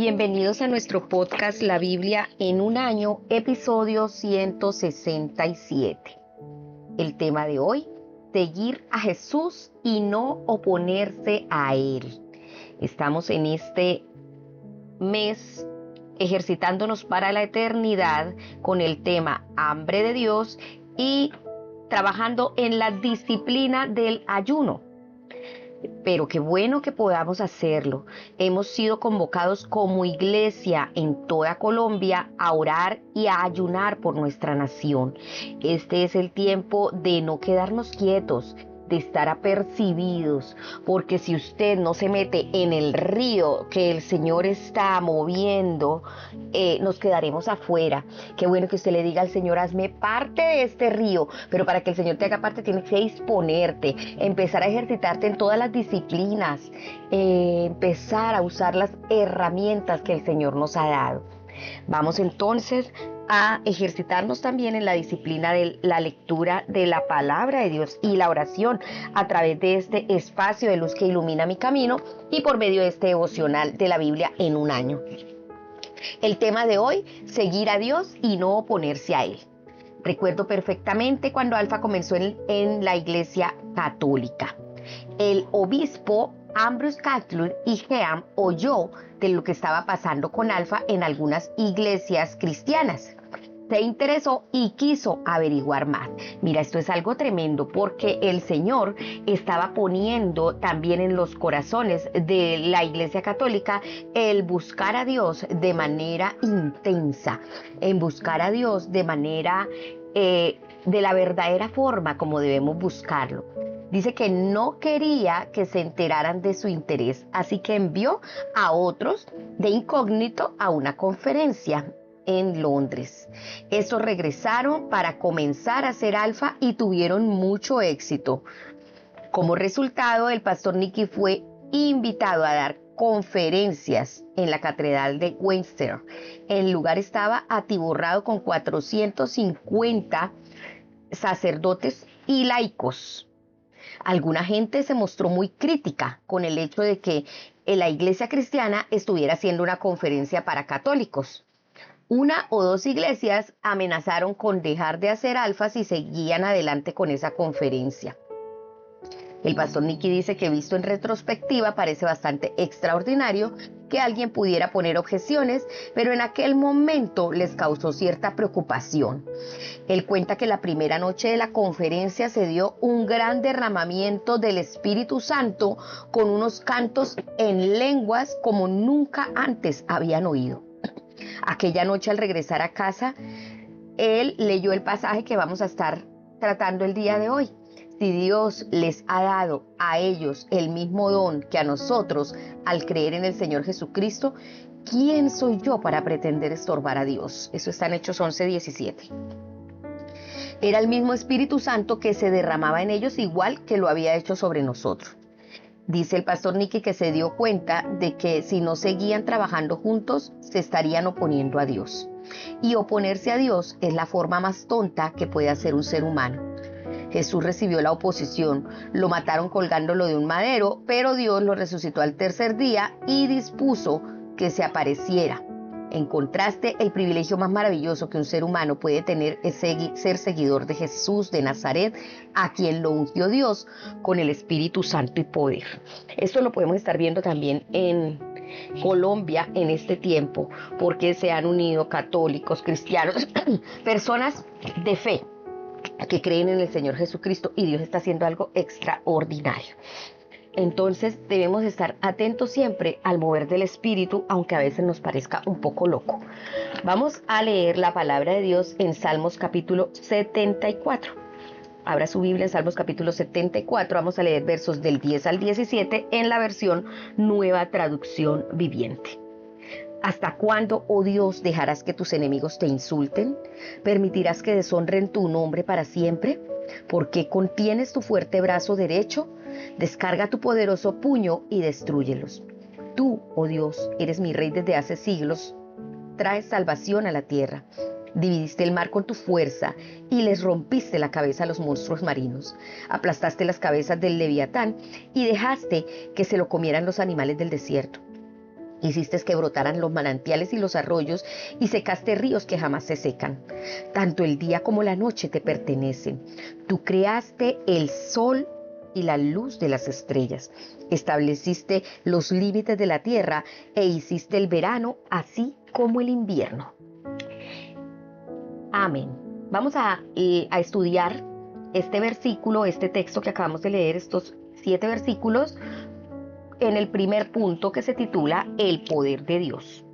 Bienvenidos a nuestro podcast La Biblia en un año, episodio 167. El tema de hoy, seguir a Jesús y no oponerse a Él. Estamos en este mes ejercitándonos para la eternidad con el tema hambre de Dios y trabajando en la disciplina del ayuno. Pero qué bueno que podamos hacerlo. Hemos sido convocados como iglesia en toda Colombia a orar y a ayunar por nuestra nación. Este es el tiempo de no quedarnos quietos, de estar apercibidos, porque si usted no se mete en el río que el Señor está moviendo, nos quedaremos afuera. Qué bueno que usted le diga al Señor, hazme parte de este río, pero para que el Señor te haga parte tienes que disponerte, empezar a ejercitarte en todas las disciplinas, empezar a usar las herramientas que el Señor nos ha dado. Vamos entonces a ejercitarnos también en la disciplina de la lectura de la palabra de Dios y la oración a través de este espacio de luz que ilumina mi camino y por medio de este devocional de la Biblia en un año. El tema de hoy, seguir a Dios y no oponerse a Él. Recuerdo perfectamente cuando Alfa comenzó en la iglesia católica. El obispo Ambrose Catlett y Heam oyó de lo que estaba pasando con Alfa en algunas iglesias cristianas. Se interesó y quiso averiguar más. Mira, esto es algo tremendo porque el Señor estaba poniendo también en los corazones de la Iglesia Católica el buscar a Dios de manera intensa, en buscar a Dios de manera, de la verdadera forma como debemos buscarlo. Dice que no quería que se enteraran de su interés, así que envió a otros de incógnito a una conferencia en Londres. Estos regresaron para comenzar a hacer Alfa y tuvieron mucho éxito. Como resultado, el pastor Nicky fue invitado a dar conferencias en la Catedral de Westminster. El lugar estaba atiborrado con 450 sacerdotes y laicos. Alguna gente se mostró muy crítica con el hecho de que la iglesia cristiana estuviera haciendo una conferencia para católicos. Una o dos iglesias amenazaron con dejar de hacer Alfa si seguían adelante con esa conferencia. El pastor Nicky dice que visto en retrospectiva parece bastante extraordinario que alguien pudiera poner objeciones, pero en aquel momento les causó cierta preocupación. Él cuenta que la primera noche de la conferencia se dio un gran derramamiento del Espíritu Santo con unos cantos en lenguas como nunca antes habían oído. Aquella noche al regresar a casa, él leyó el pasaje que vamos a estar tratando el día de hoy. Si Dios les ha dado a ellos el mismo don que a nosotros al creer en el Señor Jesucristo, ¿quién soy yo para pretender estorbar a Dios? Eso está en Hechos 11:17. Era el mismo Espíritu Santo que se derramaba en ellos igual que lo había hecho sobre nosotros. Dice el pastor Nicky que se dio cuenta de que si no seguían trabajando juntos, se estarían oponiendo a Dios. Y oponerse a Dios es la forma más tonta que puede hacer un ser humano. Jesús recibió la oposición, lo mataron colgándolo de un madero, pero Dios lo resucitó al tercer día y dispuso que se apareciera. En contraste, el privilegio más maravilloso que un ser humano puede tener es ser seguidor de Jesús de Nazaret, a quien lo ungió Dios con el Espíritu Santo y poder. Esto lo podemos estar viendo también en Colombia en este tiempo, porque se han unido católicos, cristianos, personas de fe que creen en el Señor Jesucristo y Dios está haciendo algo extraordinario. Entonces debemos estar atentos siempre al mover del Espíritu, aunque a veces nos parezca un poco loco. Vamos a leer la palabra de Dios en Salmos capítulo 74. Abra su Biblia en Salmos capítulo 74. Vamos a leer versos del 10 al 17 en la versión Nueva Traducción Viviente. ¿Hasta cuándo, oh Dios, dejarás que tus enemigos te insulten? ¿Permitirás que deshonren tu nombre para siempre? ¿Por qué contienes tu fuerte brazo derecho? Descarga tu poderoso puño y destrúyelos. Tú, oh Dios, eres mi rey desde hace siglos. Traes salvación a la tierra. Dividiste el mar con tu fuerza y les rompiste la cabeza a los monstruos marinos. Aplastaste las cabezas del Leviatán y dejaste que se lo comieran los animales del desierto. Hiciste que brotaran los manantiales y los arroyos y secaste ríos que jamás se secan. Tanto el día como la noche te pertenecen. Tú creaste el sol y la luz de las estrellas. Estableciste los límites de la tierra e hiciste el verano así como el invierno. Amén. Vamos a estudiar este versículo, este texto que acabamos de leer, estos 7 versículos, en el primer punto que se titula El poder de Dios.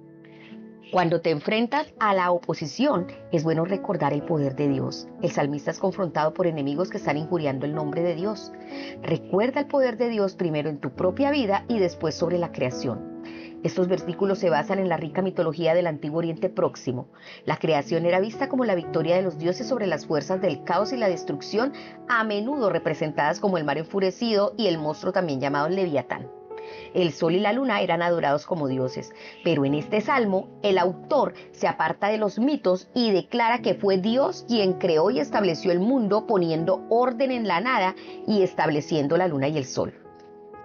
Cuando te enfrentas a la oposición, es bueno recordar el poder de Dios. El salmista es confrontado por enemigos que están injuriando el nombre de Dios. Recuerda el poder de Dios primero en tu propia vida y después sobre la creación. Estos versículos se basan en la rica mitología del Antiguo Oriente Próximo. La creación era vista como la victoria de los dioses sobre las fuerzas del caos y la destrucción, a menudo representadas como el mar enfurecido y el monstruo también llamado Leviatán. El sol y la luna eran adorados como dioses, pero en este salmo el autor se aparta de los mitos y declara que fue Dios quien creó y estableció el mundo, poniendo orden en la nada y estableciendo la luna y el sol.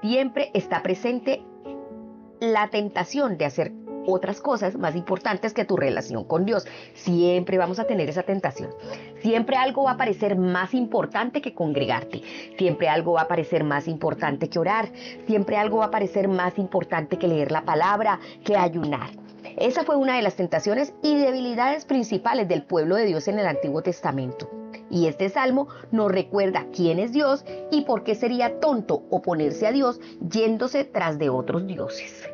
Siempre está presente la tentación de hacer otras cosas más importantes que tu relación con Dios. Siempre vamos a tener esa tentación. Siempre algo va a parecer más importante que congregarte. Siempre algo va a parecer más importante que orar. Siempre algo va a parecer más importante que leer la palabra, que ayunar. Esa fue una de las tentaciones y debilidades principales del pueblo de Dios en el Antiguo Testamento. Y este salmo nos recuerda quién es Dios y por qué sería tonto oponerse a Dios yéndose tras de otros dioses.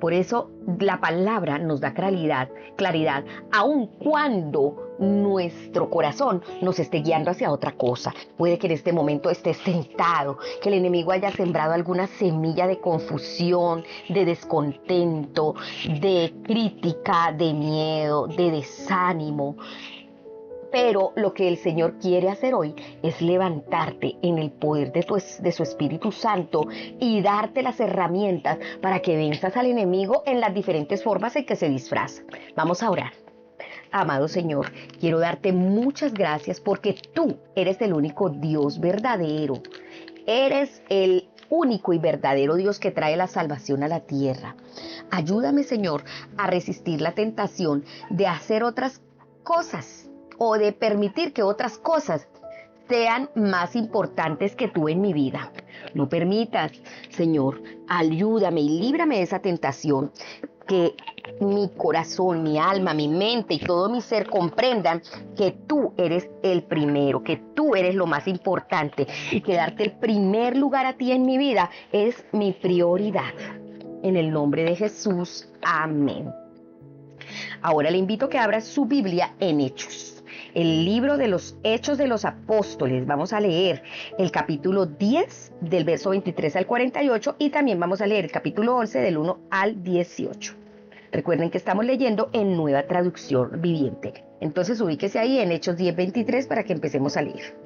Por eso la palabra nos da claridad, aun cuando nuestro corazón nos esté guiando hacia otra cosa. Puede que en este momento estés tentado, que el enemigo haya sembrado alguna semilla de confusión, de descontento, de crítica, de miedo, de desánimo. Pero lo que el Señor quiere hacer hoy es levantarte en el poder de su Espíritu Santo y darte las herramientas para que venzas al enemigo en las diferentes formas en que se disfraza. Vamos a orar. Amado Señor, quiero darte muchas gracias porque tú eres el único Dios verdadero. Eres el único y verdadero Dios que trae la salvación a la tierra. Ayúdame, Señor, a resistir la tentación de hacer otras cosas o de permitir que otras cosas sean más importantes que tú en mi vida. No permitas, Señor, ayúdame y líbrame de esa tentación. Que mi corazón, mi alma, mi mente y todo mi ser comprendan que tú eres el primero, que tú eres lo más importante y que darte el primer lugar a ti en mi vida es mi prioridad. En el nombre de Jesús, amén. Ahora le invito a que abra su Biblia en Hechos. El libro de los Hechos de los Apóstoles. Vamos a leer el capítulo 10 del verso 23 al 48 y también vamos a leer el capítulo 11 del 1 al 18. Recuerden que estamos leyendo en Nueva Traducción Viviente. Entonces ubíquese ahí en Hechos 10:23 para que empecemos a leer.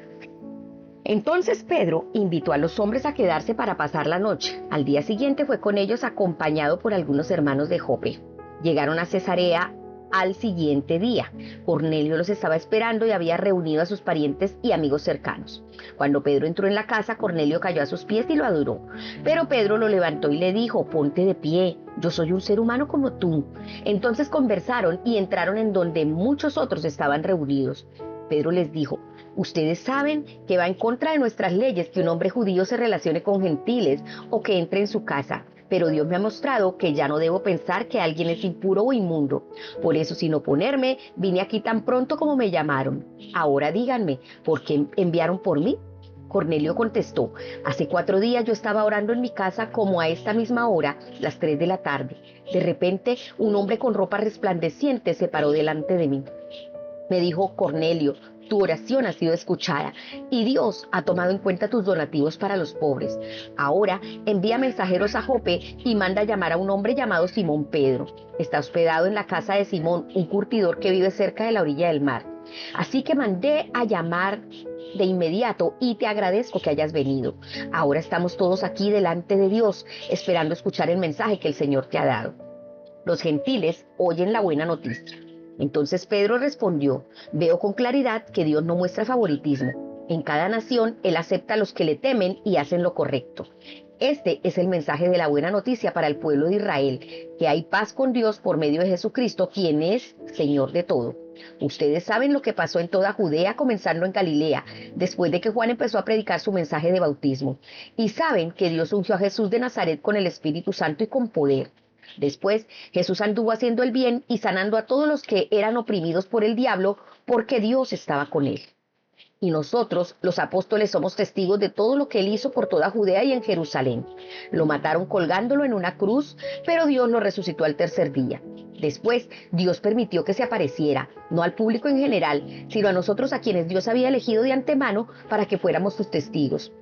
Entonces Pedro invitó a los hombres a quedarse para pasar la noche. Al día siguiente fue con ellos acompañado por algunos hermanos de Jope. Llegaron a Cesarea al siguiente día. Cornelio los estaba esperando y había reunido a sus parientes y amigos cercanos. Cuando Pedro entró en la casa, Cornelio cayó a sus pies y lo adoró. Pero Pedro lo levantó y le dijo: ponte de pie, yo soy un ser humano como tú. Entonces conversaron y entraron en donde muchos otros estaban reunidos. Pedro les dijo: ustedes saben que va en contra de nuestras leyes que un hombre judío se relacione con gentiles o que entre en su casa. Pero Dios me ha mostrado que ya no debo pensar que alguien es impuro o inmundo. Por eso, sin oponerme, vine aquí tan pronto como me llamaron. Ahora díganme, ¿por qué enviaron por mí? Cornelio contestó: hace 4 días yo estaba orando en mi casa como a esta misma hora, las 3 de la tarde. De repente, un hombre con ropa resplandeciente se paró delante de mí. Me dijo: Cornelio, tu oración ha sido escuchada y Dios ha tomado en cuenta tus donativos para los pobres. Ahora envía mensajeros a Jope y manda llamar a un hombre llamado Simón Pedro. Está hospedado en la casa de Simón, un curtidor que vive cerca de la orilla del mar. Así que mandé a llamar de inmediato y te agradezco que hayas venido. Ahora estamos todos aquí delante de Dios, esperando escuchar el mensaje que el Señor te ha dado. Los gentiles oyen la buena noticia. Entonces Pedro respondió: veo con claridad que Dios no muestra favoritismo. En cada nación Él acepta a los que le temen y hacen lo correcto. Este es el mensaje de la buena noticia para el pueblo de Israel, que hay paz con Dios por medio de Jesucristo, quien es Señor de todo. Ustedes saben lo que pasó en toda Judea, comenzando en Galilea, después de que Juan empezó a predicar su mensaje de bautismo. Y saben que Dios ungió a Jesús de Nazaret con el Espíritu Santo y con poder. Después, Jesús anduvo haciendo el bien y sanando a todos los que eran oprimidos por el diablo, porque Dios estaba con él. Y nosotros, los apóstoles, somos testigos de todo lo que él hizo por toda Judea y en Jerusalén. Lo mataron colgándolo en una cruz, pero Dios lo resucitó al tercer día. Después, Dios permitió que se apareciera, no al público en general, sino a nosotros, a quienes Dios había elegido de antemano para que fuéramos sus testigos.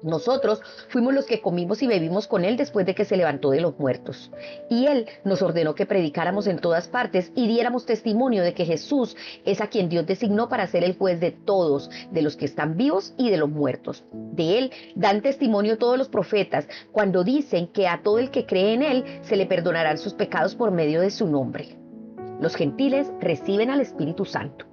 Nosotros fuimos los que comimos y bebimos con él después de que se levantó de los muertos. Y él nos ordenó que predicáramos en todas partes y diéramos testimonio de que Jesús es a quien Dios designó para ser el juez de todos, de los que están vivos y de los muertos. De él dan testimonio todos los profetas cuando dicen que a todo el que cree en él se le perdonarán sus pecados por medio de su nombre. Los gentiles reciben al Espíritu Santo.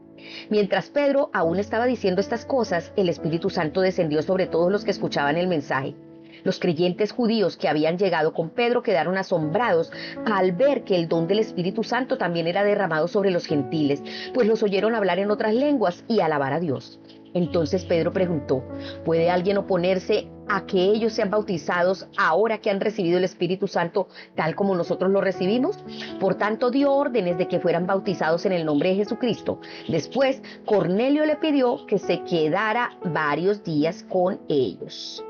Mientras Pedro aún estaba diciendo estas cosas, el Espíritu Santo descendió sobre todos los que escuchaban el mensaje. Los creyentes judíos que habían llegado con Pedro quedaron asombrados al ver que el don del Espíritu Santo también era derramado sobre los gentiles, pues los oyeron hablar en otras lenguas y alabar a Dios. Entonces Pedro preguntó: ¿puede alguien oponerse a que ellos sean bautizados ahora que han recibido el Espíritu Santo tal como nosotros lo recibimos? Por tanto, dio órdenes de que fueran bautizados en el nombre de Jesucristo. Después, Cornelio le pidió que se quedara varios días con ellos.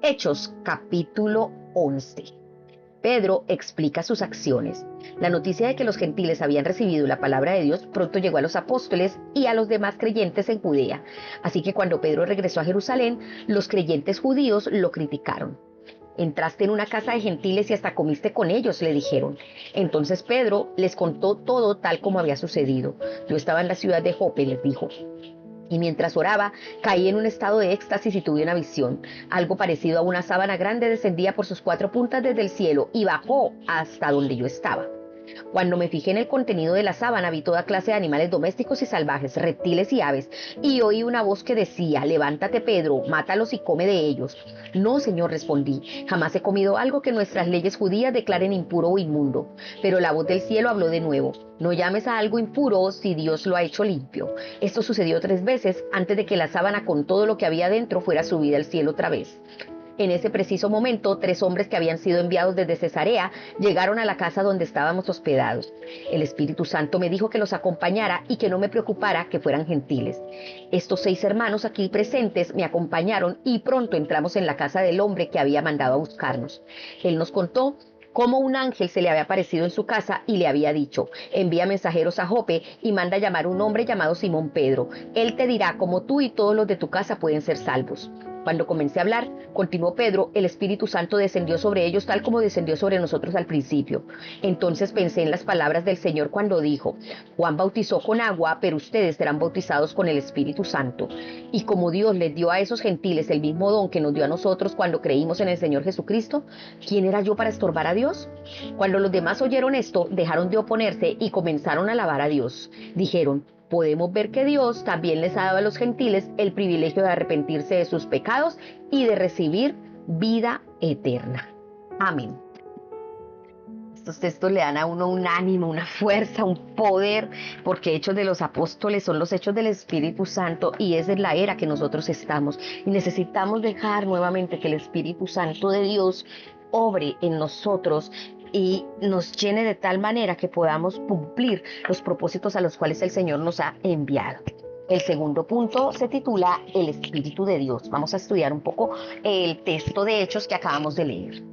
Hechos, capítulo 11. Pedro explica sus acciones. La noticia de que los gentiles habían recibido la palabra de Dios pronto llegó a los apóstoles y a los demás creyentes en Judea. Así que cuando Pedro regresó a Jerusalén, los creyentes judíos lo criticaron. Entraste en una casa de gentiles y hasta comiste con ellos, le dijeron. Entonces Pedro les contó todo tal como había sucedido. Yo estaba en la ciudad de Jope, les dijo. Y mientras oraba, caí en un estado de éxtasis y tuve una visión. Algo parecido a una sábana grande descendía por sus 4 puntas desde el cielo y bajó hasta donde yo estaba. Cuando me fijé en el contenido de la sábana, vi toda clase de animales domésticos y salvajes, reptiles y aves, y oí una voz que decía: levántate, Pedro, mátalos y come de ellos. No, Señor, respondí, jamás he comido algo que nuestras leyes judías declaren impuro o inmundo. Pero la voz del cielo habló de nuevo: no llames a algo impuro si Dios lo ha hecho limpio. Esto sucedió 3 veces antes de que la sábana con todo lo que había dentro fuera subida al cielo otra vez. En ese preciso momento, 3 hombres que habían sido enviados desde Cesarea llegaron a la casa donde estábamos hospedados. El Espíritu Santo me dijo que los acompañara y que no me preocupara que fueran gentiles. Estos 6 hermanos aquí presentes me acompañaron y pronto entramos en la casa del hombre que había mandado a buscarnos. Él nos contó cómo un ángel se le había aparecido en su casa y le había dicho: envía mensajeros a Jope y manda llamar a un hombre llamado Simón Pedro. Él te dirá cómo tú y todos los de tu casa pueden ser salvos. Cuando comencé a hablar, continuó Pedro, el Espíritu Santo descendió sobre ellos tal como descendió sobre nosotros al principio. Entonces pensé en las palabras del Señor cuando dijo: Juan bautizó con agua, pero ustedes serán bautizados con el Espíritu Santo. Y como Dios les dio a esos gentiles el mismo don que nos dio a nosotros cuando creímos en el Señor Jesucristo, ¿quién era yo para estorbar a Dios? Cuando los demás oyeron esto, dejaron de oponerse y comenzaron a alabar a Dios. Dijeron: podemos ver que Dios también les ha dado a los gentiles el privilegio de arrepentirse de sus pecados y de recibir vida eterna. Amén. Estos textos le dan a uno un ánimo, una fuerza, un poder, porque Hechos de los Apóstoles son los hechos del Espíritu Santo y esa es la era que nosotros estamos. Y necesitamos dejar nuevamente que el Espíritu Santo de Dios obre en nosotros y nos llene de tal manera que podamos cumplir los propósitos a los cuales el Señor nos ha enviado. El segundo punto se titula El Espíritu de Dios. Vamos a estudiar un poco el texto de Hechos que acabamos de leer.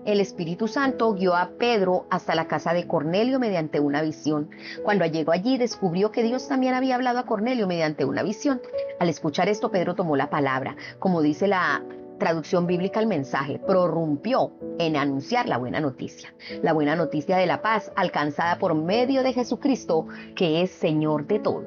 El Espíritu Santo guió a Pedro hasta la casa de Cornelio mediante una visión. Cuando llegó allí, descubrió que Dios también había hablado a Cornelio mediante una visión. Al escuchar esto, Pedro tomó la palabra. Como dice la traducción bíblica al mensaje, prorrumpió en anunciar la buena noticia de la paz alcanzada por medio de Jesucristo, que es Señor de todo.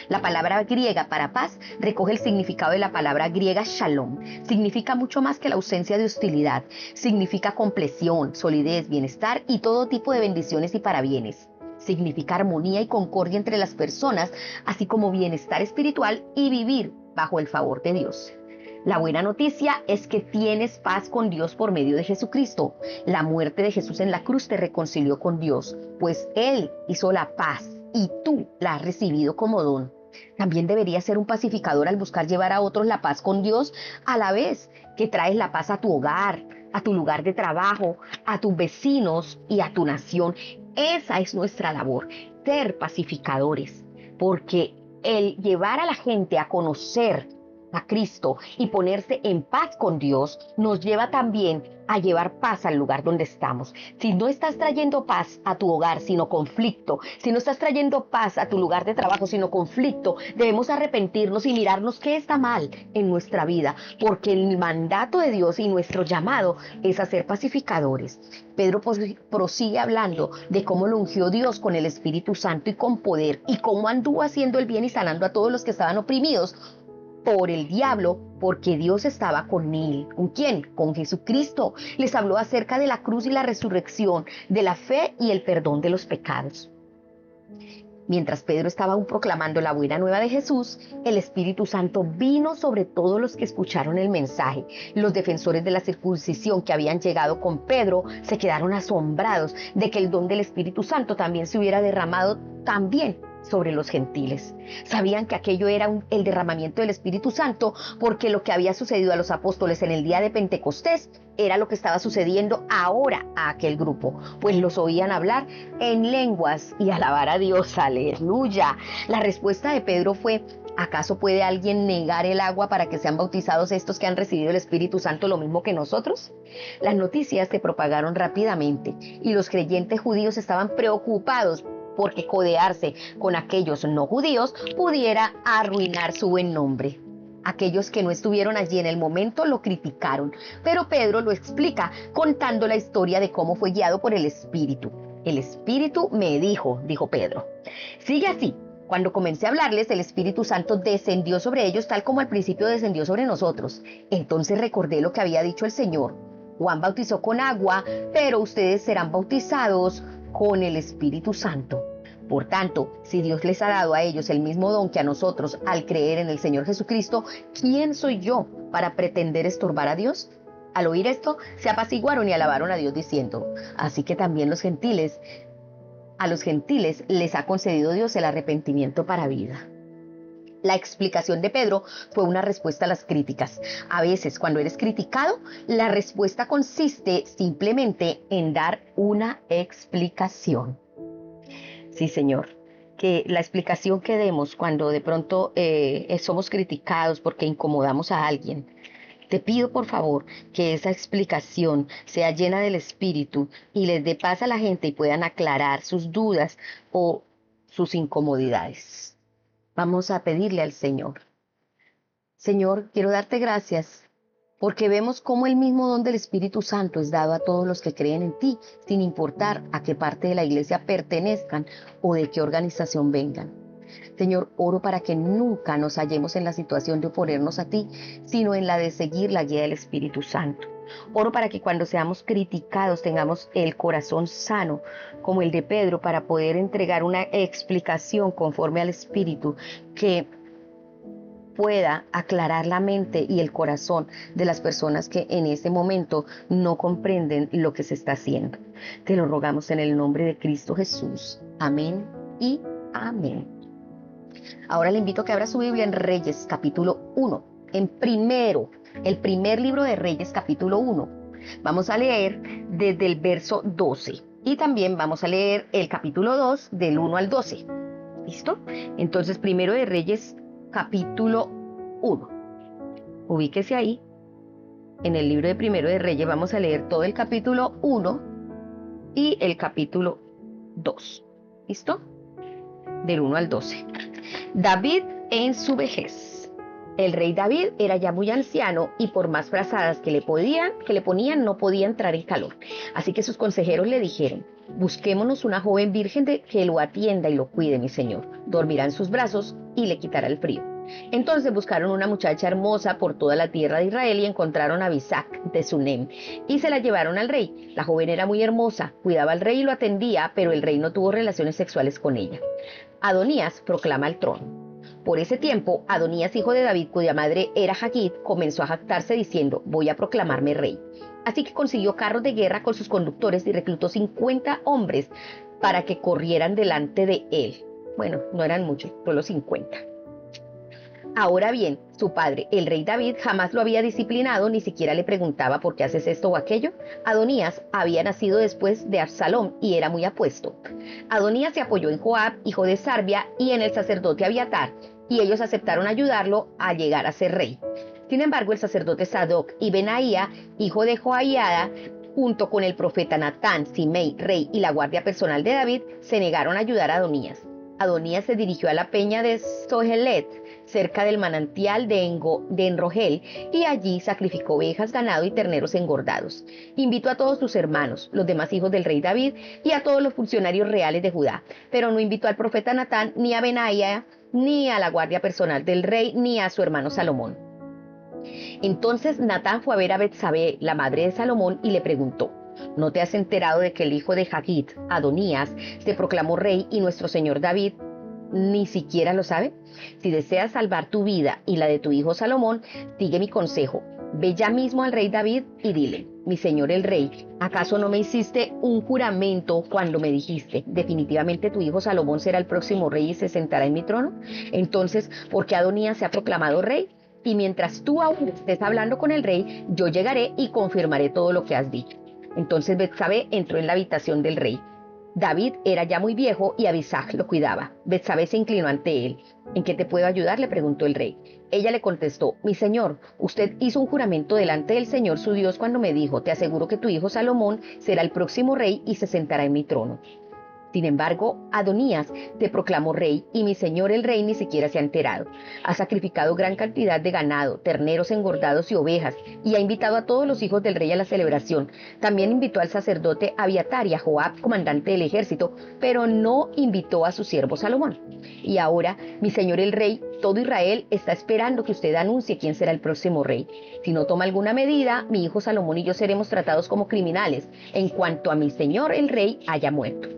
La palabra griega para paz recoge el significado de la palabra griega shalom. Significa mucho más que la ausencia de hostilidad. Significa compleción, solidez, bienestar y todo tipo de bendiciones y parabienes. Significa armonía y concordia entre las personas, así como bienestar espiritual y vivir bajo el favor de Dios. La buena noticia es que tienes paz con Dios por medio de Jesucristo. La muerte de Jesús en la cruz te reconcilió con Dios, pues Él hizo la paz y tú la has recibido como don. También deberías ser un pacificador al buscar llevar a otros la paz con Dios, a la vez que traes la paz a tu hogar, a tu lugar de trabajo, a tus vecinos y a tu nación. Esa es nuestra labor, ser pacificadores, porque el llevar a la gente a conocer a Cristo y ponerse en paz con Dios nos lleva también a llevar paz al lugar donde estamos. Si no estás trayendo paz a tu hogar, sino conflicto, si no estás trayendo paz a tu lugar de trabajo, sino conflicto, debemos arrepentirnos y mirarnos qué está mal en nuestra vida, porque el mandato de Dios y nuestro llamado es a ser pacificadores. Pedro prosigue hablando de cómo lo ungió Dios con el Espíritu Santo y con poder, y cómo anduvo haciendo el bien y sanando a todos los que estaban oprimidos por el diablo, porque Dios estaba con él. ¿Con quién? Con Jesucristo. Les habló acerca de la cruz y la resurrección, de la fe y el perdón de los pecados. Mientras Pedro estaba aún proclamando la buena nueva de Jesús, el Espíritu Santo vino sobre todos los que escucharon el mensaje. Los defensores de la circuncisión que habían llegado con Pedro se quedaron asombrados de que el don del Espíritu Santo también se hubiera derramado también sobre los gentiles. Sabían que aquello era el derramamiento del Espíritu Santo, porque lo que había sucedido a los apóstoles en el día de Pentecostés era lo que estaba sucediendo ahora a aquel grupo, pues los oían hablar en lenguas y alabar a Dios. ¡Aleluya! La respuesta de Pedro fue: ¿acaso puede alguien negar el agua para que sean bautizados estos que han recibido el Espíritu Santo lo mismo que nosotros? Las noticias se propagaron rápidamente y los creyentes judíos estaban preocupados porque codearse con aquellos no judíos pudiera arruinar su buen nombre. Aquellos que no estuvieron allí en el momento lo criticaron, pero Pedro lo explica contando la historia de cómo fue guiado por el Espíritu. El Espíritu me dijo Pedro. Sigue así. Cuando comencé a hablarles, el Espíritu Santo descendió sobre ellos tal como al principio descendió sobre nosotros. Entonces recordé lo que había dicho el Señor. Juan bautizó con agua, pero ustedes serán bautizados con el Espíritu Santo. Por tanto, si Dios les ha dado a ellos el mismo don que a nosotros al creer en el Señor Jesucristo, ¿quién soy yo para pretender estorbar a Dios? Al oír esto, se apaciguaron y alabaron a Dios diciendo: así que también a los gentiles les ha concedido Dios el arrepentimiento para vida. La explicación de Pedro fue una respuesta a las críticas. A veces, cuando eres criticado, la respuesta consiste simplemente en dar una explicación. Sí, Señor, que la explicación que demos cuando de pronto somos criticados porque incomodamos a alguien, te pido por favor que esa explicación sea llena del Espíritu y les dé paz a la gente y puedan aclarar sus dudas o sus incomodidades. Vamos a pedirle al Señor. Señor, quiero darte gracias porque vemos cómo el mismo don del Espíritu Santo es dado a todos los que creen en ti, sin importar a qué parte de la iglesia pertenezcan o de qué organización vengan. Señor, oro para que nunca nos hallemos en la situación de oponernos a ti, sino en la de seguir la guía del Espíritu Santo. Oro para que cuando seamos criticados tengamos el corazón sano, como el de Pedro, para poder entregar una explicación conforme al Espíritu que pueda aclarar la mente y el corazón de las personas que en ese momento no comprenden lo que se está haciendo. Te lo rogamos en el nombre de Cristo Jesús. Amén y amén. Ahora le invito a que abra su Biblia en Reyes capítulo 1, el primer libro de Reyes capítulo 1. Vamos a leer desde el verso 12 y también vamos a leer el capítulo 2 del 1 al 12. ¿Listo? Entonces, primero de Reyes capítulo 1. Ubíquese ahí. En el libro de Primero de Reyes vamos a leer todo el capítulo 1 y el capítulo 2. ¿Listo? Del 1 al 12. David en su vejez. El rey David era ya muy anciano y por más frazadas que le ponían no podía entrar en calor. Así que sus consejeros le dijeron: busquémonos una joven virgen que lo atienda y lo cuide, mi señor. Dormirá en sus brazos y le quitará el frío. Entonces buscaron una muchacha hermosa por toda la tierra de Israel y encontraron a Abisac de Sunem y se la llevaron al rey. La joven era muy hermosa, cuidaba al rey y lo atendía, pero el rey no tuvo relaciones sexuales con ella. Adonías proclama el trono. Por ese tiempo, Adonías, hijo de David, cuya madre era Hagit, comenzó a jactarse diciendo: voy a proclamarme rey. Así que consiguió carros de guerra con sus conductores y reclutó 50 hombres para que corrieran delante de él. Bueno, no eran muchos, solo 50. Ahora bien, su padre, el rey David, jamás lo había disciplinado, ni siquiera le preguntaba por qué haces esto o aquello. Adonías había nacido después de Absalom y era muy apuesto. Adonías se apoyó en Joab, hijo de Sarbia, y en el sacerdote Abiatar, y ellos aceptaron ayudarlo a llegar a ser rey. Sin embargo, el sacerdote Sadoc y Benaía, hijo de Joiada, junto con el profeta Natán, Simei, rey, y la guardia personal de David, se negaron a ayudar a Adonías. Adonías se dirigió a la peña de Zohelet, cerca del manantial de Enrogel, y allí sacrificó ovejas, ganado y terneros engordados. Invitó a todos sus hermanos, los demás hijos del rey David, y a todos los funcionarios reales de Judá, pero no invitó al profeta Natán, ni a Benaía, ni a la guardia personal del rey, ni a su hermano Salomón. Entonces Natán fue a ver a Betsabé, la madre de Salomón, y le preguntó: ¿no te has enterado de que el hijo de Hagit, Adonías, se proclamó rey y nuestro señor David ni siquiera lo sabe? Si deseas salvar tu vida y la de tu hijo Salomón, sigue mi consejo. Ve ya mismo al rey David y dile: mi señor el rey, ¿acaso no me hiciste un juramento cuando me dijiste: definitivamente tu hijo Salomón será el próximo rey y se sentará en mi trono? Entonces, ¿por qué Adonías se ha proclamado rey? Y mientras tú aún estés hablando con el rey, yo llegaré y confirmaré todo lo que has dicho. Entonces Betsabé entró en la habitación del rey. David era ya muy viejo y Abisag lo cuidaba. Betsabé se inclinó ante él. ¿En qué te puedo ayudar?, le preguntó el rey. Ella le contestó: mi señor, usted hizo un juramento delante del Señor su Dios cuando me dijo: te aseguro que tu hijo Salomón será el próximo rey y se sentará en mi trono. Sin embargo, Adonías te proclamó rey y mi señor el rey ni siquiera se ha enterado. Ha sacrificado gran cantidad de ganado, terneros engordados y ovejas, y ha invitado a todos los hijos del rey a la celebración. También invitó al sacerdote Abiatar y a Joab, comandante del ejército, pero no invitó a su siervo Salomón. Y ahora, mi señor el rey, todo Israel está esperando que usted anuncie quién será el próximo rey. Si no toma alguna medida, mi hijo Salomón y yo seremos tratados como criminales en cuanto a mi señor el rey haya muerto.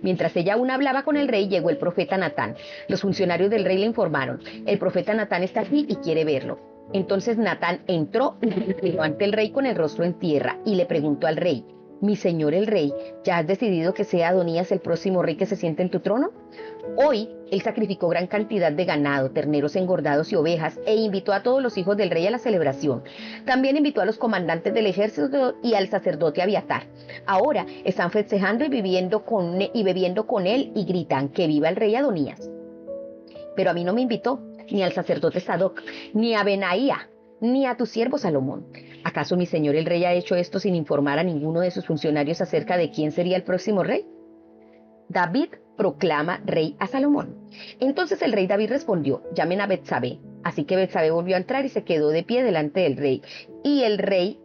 Mientras ella aún hablaba con el rey, llegó el profeta Natán. Los funcionarios del rey le informaron: el profeta Natán está aquí y quiere verlo. Entonces Natán entró y se inclinó ante el rey con el rostro en tierra y le preguntó al rey: mi señor el rey, ¿ya has decidido que sea Adonías el próximo rey que se siente en tu trono? Hoy él sacrificó gran cantidad de ganado, terneros engordados y ovejas, e invitó a todos los hijos del rey a la celebración. También invitó a los comandantes del ejército y al sacerdote Abiatar. Ahora están festejando y bebiendo con él y gritan: que viva el rey Adonías. Pero a mí no me invitó, ni al sacerdote Sadoc, ni a Benaía, ni a tu siervo Salomón. ¿Acaso mi señor el rey ha hecho esto sin informar a ninguno de sus funcionarios acerca de quién sería el próximo rey? David proclama rey a Salomón. Entonces el rey David respondió: llamen a Betsabé. Así que Betsabé volvió a entrar y se quedó de pie delante del rey. Y el rey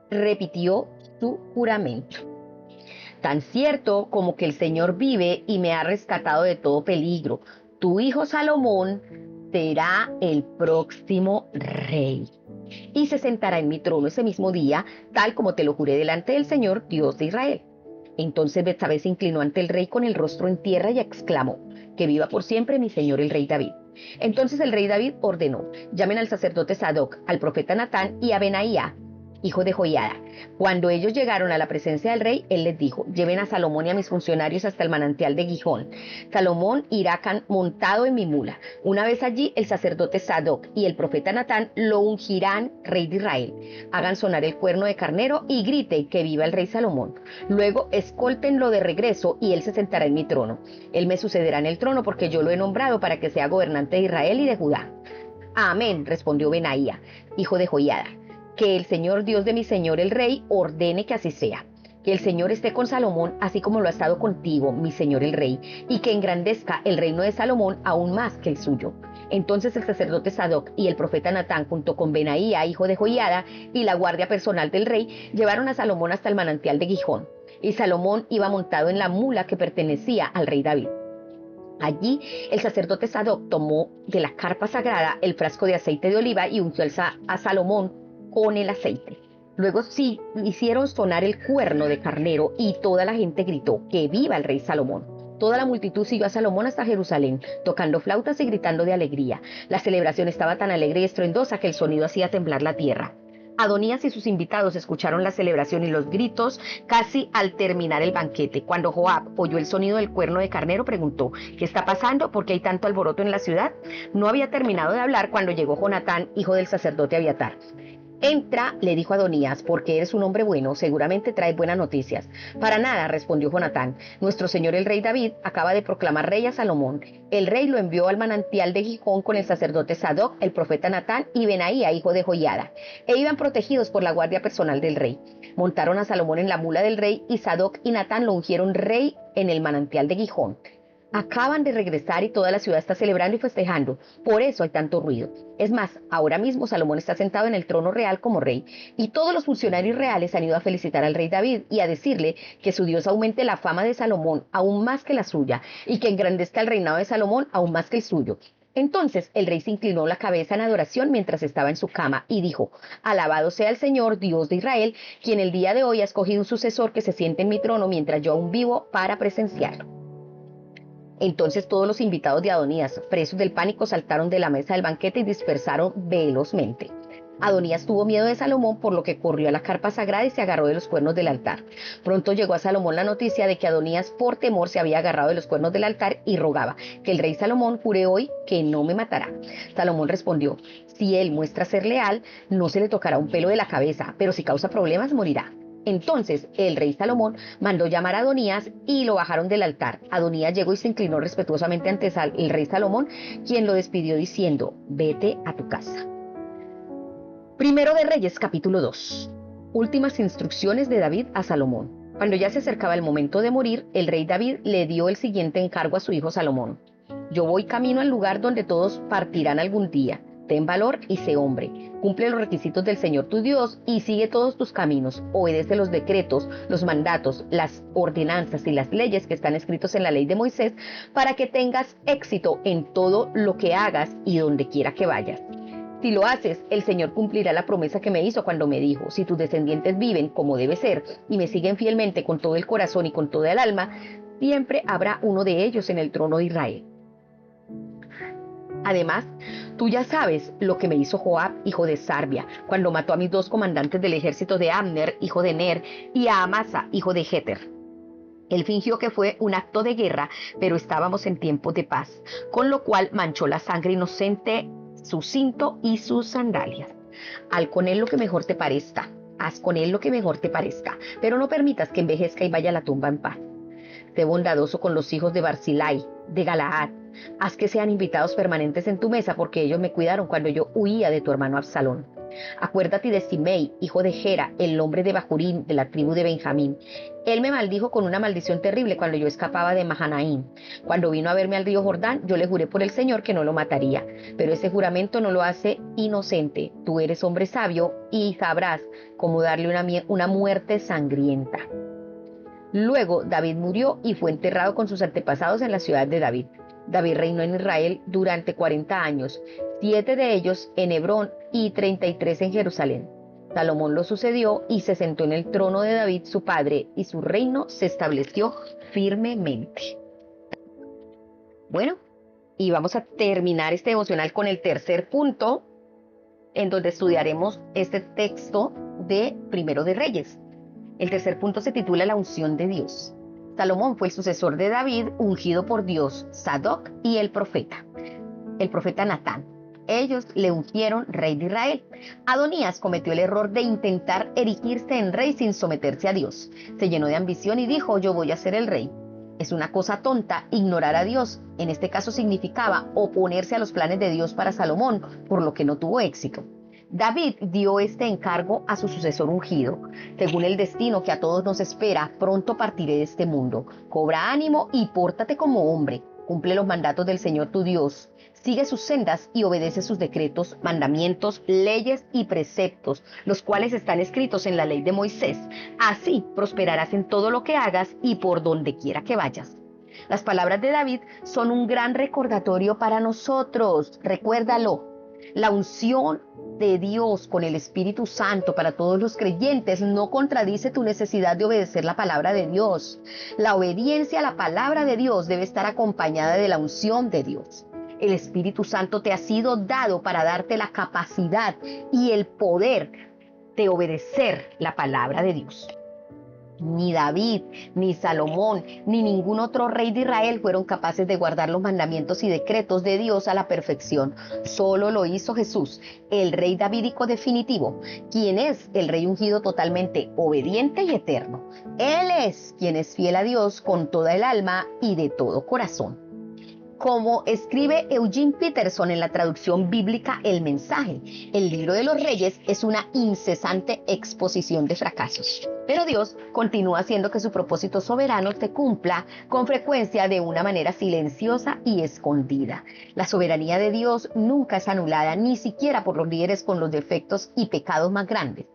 repitió su juramento: tan cierto como que el Señor vive y me ha rescatado de todo peligro, tu hijo Salomón será el próximo rey y se sentará en mi trono ese mismo día, tal como te lo juré delante del Señor, Dios de Israel. Entonces Betsabé se inclinó ante el rey con el rostro en tierra y exclamó: que viva por siempre mi señor el rey David. Entonces el rey David ordenó: llamen al sacerdote Sadoc, al profeta Natán y a Benaía, hijo de Joiada. Cuando ellos llegaron a la presencia del rey, él les dijo: lleven a Salomón y a mis funcionarios hasta el manantial de Gijón. Salomón irá montado en mi mula. Una vez allí, el sacerdote Sadoc y el profeta Natán lo ungirán rey de Israel. Hagan sonar el cuerno de carnero y griten: que viva el rey Salomón. Luego escóltenlo de regreso y él se sentará en mi trono. Él me sucederá en el trono porque yo lo he nombrado para que sea gobernante de Israel y de Judá. Amén, respondió Benaía, hijo de Joiada. Que el Señor Dios de mi señor el rey ordene que así sea. Que el Señor esté con Salomón así como lo ha estado contigo, mi señor el rey, y que engrandezca el reino de Salomón aún más que el suyo. Entonces el sacerdote Sadoc y el profeta Natán, junto con Benaía, hijo de Joiada, y la guardia personal del rey, llevaron a Salomón hasta el manantial de Gijón. Y Salomón iba montado en la mula que pertenecía al rey David. Allí el sacerdote Sadoc tomó de la carpa sagrada el frasco de aceite de oliva y ungió a Salomón con el aceite. Luego hicieron sonar el cuerno de carnero y toda la gente gritó: que viva el rey Salomón. Toda la multitud siguió a Salomón hasta Jerusalén, tocando flautas y gritando de alegría. La celebración estaba tan alegre y estruendosa que el sonido hacía temblar la tierra. Adonías y sus invitados escucharon la celebración y los gritos casi al terminar el banquete. Cuando Joab oyó el sonido del cuerno de carnero, preguntó: ¿qué está pasando? ¿Por qué hay tanto alboroto en la ciudad? No había terminado de hablar cuando llegó Jonatán, hijo del sacerdote Abiatar. Entra, le dijo Adonías, porque eres un hombre bueno, seguramente traes buenas noticias. Para nada, respondió Jonatán. Nuestro señor el rey David acaba de proclamar rey a Salomón. El rey lo envió al manantial de Gijón con el sacerdote Sadoc, el profeta Natán y Benaía, hijo de Joiada, e iban protegidos por la guardia personal del rey. Montaron a Salomón en la mula del rey y Sadoc y Natán lo ungieron rey en el manantial de Gijón. Acaban de regresar y toda la ciudad está celebrando y festejando. Por eso hay tanto ruido. Es más, ahora mismo Salomón está sentado en el trono real como rey, y todos los funcionarios reales han ido a felicitar al rey David y a decirle que su Dios aumente la fama de Salomón aún más que la suya, y que engrandezca el reinado de Salomón aún más que el suyo. Entonces el rey se inclinó la cabeza en adoración mientras estaba en su cama y dijo: alabado sea el Señor, Dios de Israel, quien el día de hoy ha escogido un sucesor que se siente en mi trono mientras yo aún vivo para presenciarlo. Entonces todos los invitados de Adonías, presos del pánico, saltaron de la mesa del banquete y dispersaron velozmente. Adonías tuvo miedo de Salomón, por lo que corrió a la carpa sagrada y se agarró de los cuernos del altar. Pronto llegó a Salomón la noticia de que Adonías por temor se había agarrado de los cuernos del altar y rogaba que el rey Salomón jure hoy que no me matará. Salomón respondió: si él muestra ser leal, no se le tocará un pelo de la cabeza, pero si causa problemas, morirá. Entonces el rey Salomón mandó llamar a Adonías y lo bajaron del altar. Adonías llegó y se inclinó respetuosamente ante el rey Salomón, quien lo despidió diciendo: vete a tu casa. Primero de Reyes, capítulo 2. Últimas instrucciones de David a Salomón. Cuando ya se acercaba el momento de morir, el rey David le dio el siguiente encargo a su hijo Salomón: yo voy camino al lugar donde todos partirán algún día. Ten valor y sé hombre. Cumple los requisitos del Señor tu Dios y sigue todos tus caminos. Obedece los decretos, los mandatos, las ordenanzas y las leyes que están escritos en la ley de Moisés, para que tengas éxito en todo lo que hagas y donde quiera que vayas. Si lo haces, el Señor cumplirá la promesa que me hizo cuando me dijo: si tus descendientes viven como debe ser y me siguen fielmente con todo el corazón y con toda el alma, siempre habrá uno de ellos en el trono de Israel. Además, tú ya sabes lo que me hizo Joab, hijo de Sarvia, cuando mató a mis dos comandantes del ejército de Abner, hijo de Ner, y a Amasa, hijo de Jeter. Él fingió que fue un acto de guerra, pero estábamos en tiempos de paz, con lo cual manchó la sangre inocente su cinto y sus sandalias. Haz con él lo que mejor te parezca, pero no permitas que envejezca y vaya a la tumba en paz. Sé bondadoso con los hijos de Barzilai, de Galaad. Haz que sean invitados permanentes en tu mesa, porque ellos me cuidaron cuando yo huía de tu hermano Absalón. Acuérdate de Simei, hijo de Gera, el hombre de Bahurín, de la tribu de Benjamín. Él me maldijo con una maldición terrible cuando yo escapaba de Mahanaim. Cuando vino a verme al río Jordán, yo le juré por el Señor que no lo mataría. Pero ese juramento no lo hace inocente. Tú eres hombre sabio y sabrás cómo darle una muerte sangrienta. Luego David murió y fue enterrado con sus antepasados en la ciudad de David. David reinó en Israel durante 40 años, 7 de ellos en Hebrón y 33 en Jerusalén. Salomón lo sucedió y se sentó en el trono de David su padre, y su reino se estableció firmemente. Bueno, y vamos a terminar este devocional con el tercer punto, en donde estudiaremos este texto de Primero de Reyes. El tercer punto se titula La unción de Dios. Salomón fue el sucesor de David, ungido por Dios, Sadoc y el profeta Natán. Ellos le ungieron rey de Israel. Adonías cometió el error de intentar erigirse en rey sin someterse a Dios. Se llenó de ambición y dijo: yo voy a ser el rey. Es una cosa tonta ignorar a Dios. En este caso significaba oponerse a los planes de Dios para Salomón, por lo que no tuvo éxito. David dio este encargo a su sucesor ungido: según el destino que a todos nos espera, pronto partiré de este mundo. Cobra ánimo y pórtate como hombre. Cumple los mandatos del Señor tu Dios. Sigue sus sendas y obedece sus decretos, mandamientos, leyes y preceptos, los cuales están escritos en la ley de Moisés. Así prosperarás en todo lo que hagas y por donde quiera que vayas. Las palabras de David son un gran recordatorio para nosotros. Recuérdalo. La unción de Dios con el Espíritu Santo para todos los creyentes no contradice tu necesidad de obedecer la palabra de Dios. La obediencia a la palabra de Dios debe estar acompañada de la unción de Dios. El Espíritu Santo te ha sido dado para darte la capacidad y el poder de obedecer la palabra de Dios. Ni David, ni Salomón, ni ningún otro rey de Israel fueron capaces de guardar los mandamientos y decretos de Dios a la perfección. Solo lo hizo Jesús, el rey davídico definitivo, quien es el rey ungido totalmente obediente y eterno. Él es quien es fiel a Dios con toda el alma y de todo corazón. Como escribe Eugene Peterson en la traducción bíblica El Mensaje, el libro de los Reyes es una incesante exposición de fracasos. Pero Dios continúa haciendo que su propósito soberano se cumpla con frecuencia de una manera silenciosa y escondida. La soberanía de Dios nunca es anulada, ni siquiera por los líderes con los defectos y pecados más grandes,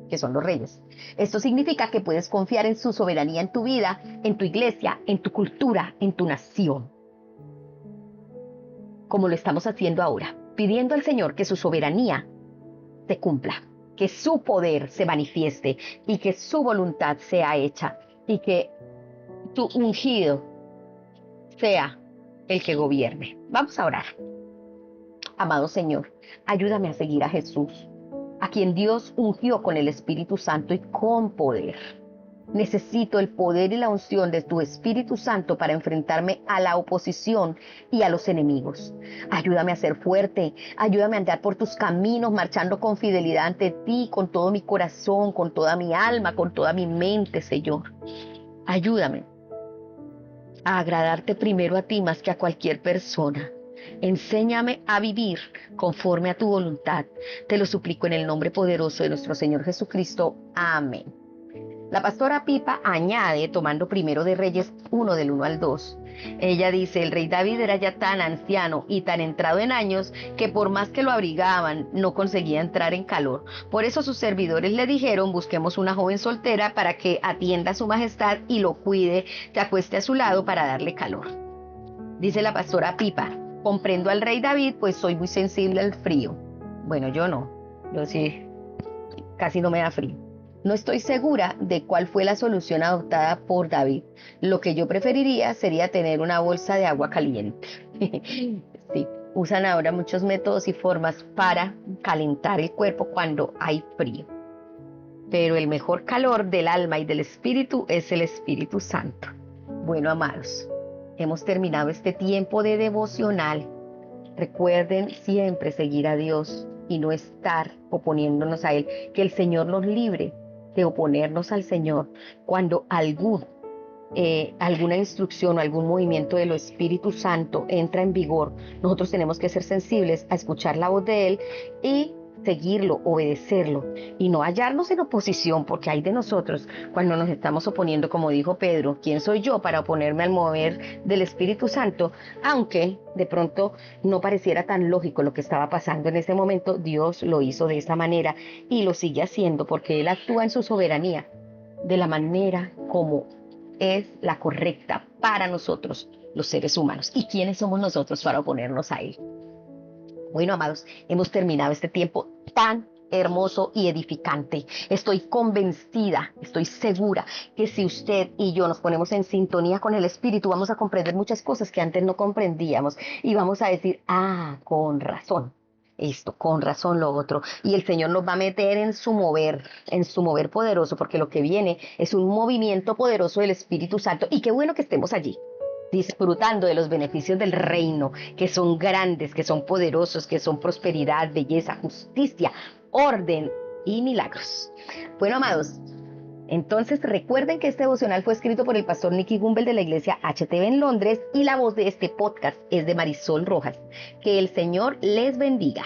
que son los reyes. Esto significa que puedes confiar en su soberanía en tu vida, en tu iglesia, en tu cultura, en tu nación. Como lo estamos haciendo ahora, pidiendo al Señor que su soberanía se cumpla, que su poder se manifieste y que su voluntad sea hecha y que tu ungido sea el que gobierne. Vamos a orar. Amado Señor, ayúdame a seguir a Jesús, a quien Dios ungió con el Espíritu Santo y con poder. Necesito el poder y la unción de tu Espíritu Santo para enfrentarme a la oposición y a los enemigos. Ayúdame a ser fuerte, ayúdame a andar por tus caminos, marchando con fidelidad ante ti, con todo mi corazón, con toda mi alma, con toda mi mente, Señor. Ayúdame a agradarte primero a ti más que a cualquier persona. Enséñame a vivir conforme a tu voluntad. Te lo suplico en el nombre poderoso de nuestro Señor Jesucristo. Amén. La pastora Pipa añade, tomando primero de Reyes 1 del 1 al 2. Ella dice, el rey David era ya tan anciano y tan entrado en años que por más que lo abrigaban no conseguía entrar en calor. Por eso sus servidores le dijeron, busquemos una joven soltera para que atienda a su majestad y lo cuide, se acueste a su lado para darle calor. Dice la pastora Pipa, comprendo al rey David pues soy muy sensible al frío. Bueno, yo no, yo sí, casi no me da frío. No estoy segura de cuál fue la solución adoptada por David. Lo que yo preferiría sería tener una bolsa de agua caliente. Sí, usan ahora muchos métodos y formas para calentar el cuerpo cuando hay frío. Pero el mejor calor del alma y del espíritu es el Espíritu Santo. Bueno, amados, hemos terminado este tiempo de devocional. Recuerden siempre seguir a Dios y no estar oponiéndonos a Él. Que el Señor nos libre de oponernos al Señor cuando alguna instrucción o algún movimiento del Espíritu Santo entra en vigor. Nosotros tenemos que ser sensibles a escuchar la voz de Él y seguirlo, obedecerlo y no hallarnos en oposición, porque hay de nosotros cuando nos estamos oponiendo, como dijo Pedro, ¿quién soy yo para oponerme al mover del Espíritu Santo? Aunque de pronto no pareciera tan lógico lo que estaba pasando en ese momento, Dios lo hizo de esa manera y lo sigue haciendo porque Él actúa en su soberanía de la manera como es la correcta para nosotros, los seres humanos. ¿Y quiénes somos nosotros para oponernos a Él? Bueno, amados, hemos terminado este tiempo tan hermoso y edificante. Estoy convencida, estoy segura que si usted y yo nos ponemos en sintonía con el Espíritu, vamos a comprender muchas cosas que antes no comprendíamos y vamos a decir, con razón esto, con razón lo otro. Y el Señor nos va a meter en su mover poderoso, porque lo que viene es un movimiento poderoso del Espíritu Santo. Y qué bueno que estemos allí, disfrutando de los beneficios del reino, que son grandes, que son poderosos, que son prosperidad, belleza, justicia, orden y milagros. Bueno, amados, entonces recuerden que este devocional fue escrito por el pastor Nicky Gumbel de la iglesia HTV en Londres y la voz de este podcast es de Marisol Rojas. Que el Señor les bendiga.